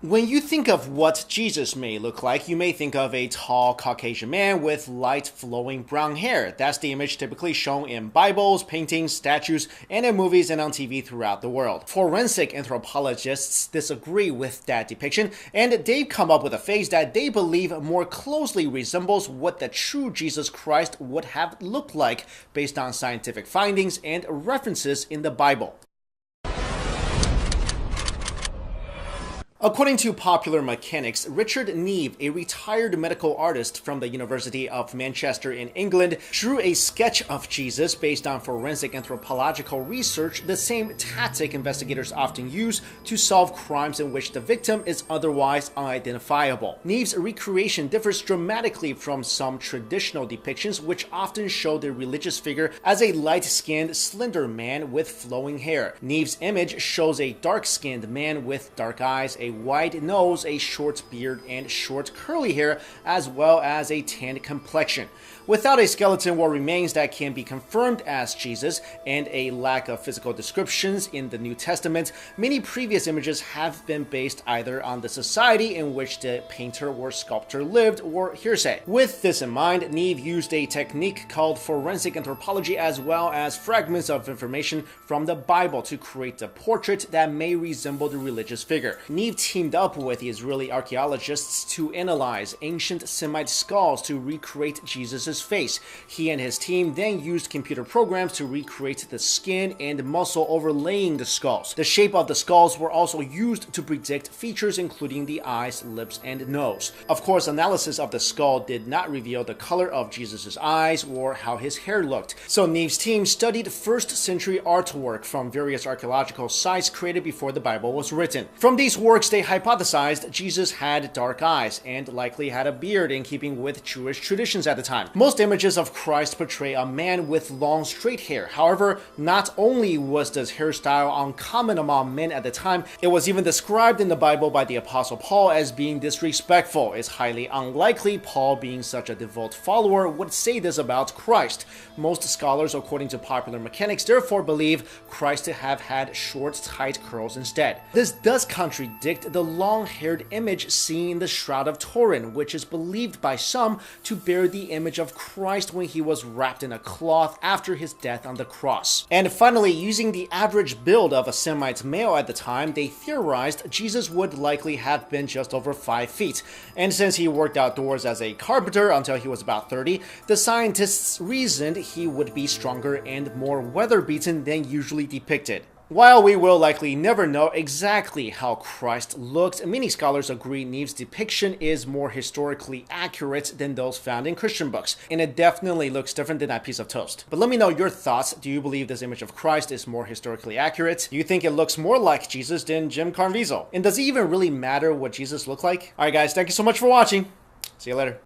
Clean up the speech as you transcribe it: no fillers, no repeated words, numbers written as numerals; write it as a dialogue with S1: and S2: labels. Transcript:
S1: When you think of what Jesus may look like, you may think of a tall Caucasian man with light flowing brown hair. That's the image typically shown in Bibles, paintings, statues, and in movies and on TV throughout the world. Forensic anthropologists disagree with that depiction, and they've come up with a face that they believe more closely resembles what the true Jesus Christ would have looked like based on scientific findings and references in the Bible. According to Popular Mechanics, Richard Neve, a retired medical artist from the University of Manchester in England, drew a sketch of Jesus based on forensic anthropological research, the same tactic investigators often use to solve crimes in which the victim is otherwise unidentifiable. Neve's recreation differs dramatically from some traditional depictions, which often show the religious figure as a light-skinned, slender man with flowing hair. Neve's image shows a dark-skinned man with dark eyes, a wide nose, a short beard, and short curly hair, as well as a tanned complexion. Without a skeleton or remains that can be confirmed as Jesus, and a lack of physical descriptions in the New Testament, many previous images have been based either on the society in which the painter or sculptor lived or hearsay. With this in mind, Neve used a technique called forensic anthropology as well as fragments of information from the Bible to create a portrait that may resemble the religious figure. Neve teamed up with Israeli archaeologists to analyze ancient Semite skulls to recreate Jesus' face. He and his team then used computer programs to recreate the skin and muscle overlaying the skulls. The shape of the skulls were also used to predict features including the eyes, lips, and nose. Of course, analysis of the skull did not reveal the color of Jesus' eyes or how his hair looked. So Neve's team studied 1st century artwork from various archaeological sites created before the Bible was written. From these works, they hypothesized Jesus had dark eyes and likely had a beard in keeping with Jewish traditions at the time. Most images of Christ portray a man with long straight hair. However, not only was this hairstyle uncommon among men at the time, it was even described in the Bible by the Apostle Paul as being disrespectful. It's highly unlikely Paul, being such a devout follower, would say this about Christ. Most scholars, according to Popular Mechanics, therefore believe Christ to have had short, tight curls instead. This does contradict the long-haired image seen in the Shroud of Turin, which is believed by some to bear the image of Christ when he was wrapped in a cloth after his death on the cross. And finally, using the average build of a Semite male at the time, they theorized Jesus would likely have been just over 5 feet. And since he worked outdoors as a carpenter until he was about 30, the scientists reasoned he would be stronger and more weather-beaten than usually depicted. While we will likely never know exactly how Christ looked, many scholars agree Neve's depiction is more historically accurate than those found in Christian books, and it definitely looks different than that piece of toast. But let me know your thoughts. Do you believe this image of Christ is more historically accurate? Do you think it looks more like Jesus than Jim Carnvizo? And does it even really matter what Jesus looked like? Alright guys, thank you so much for watching. See you later.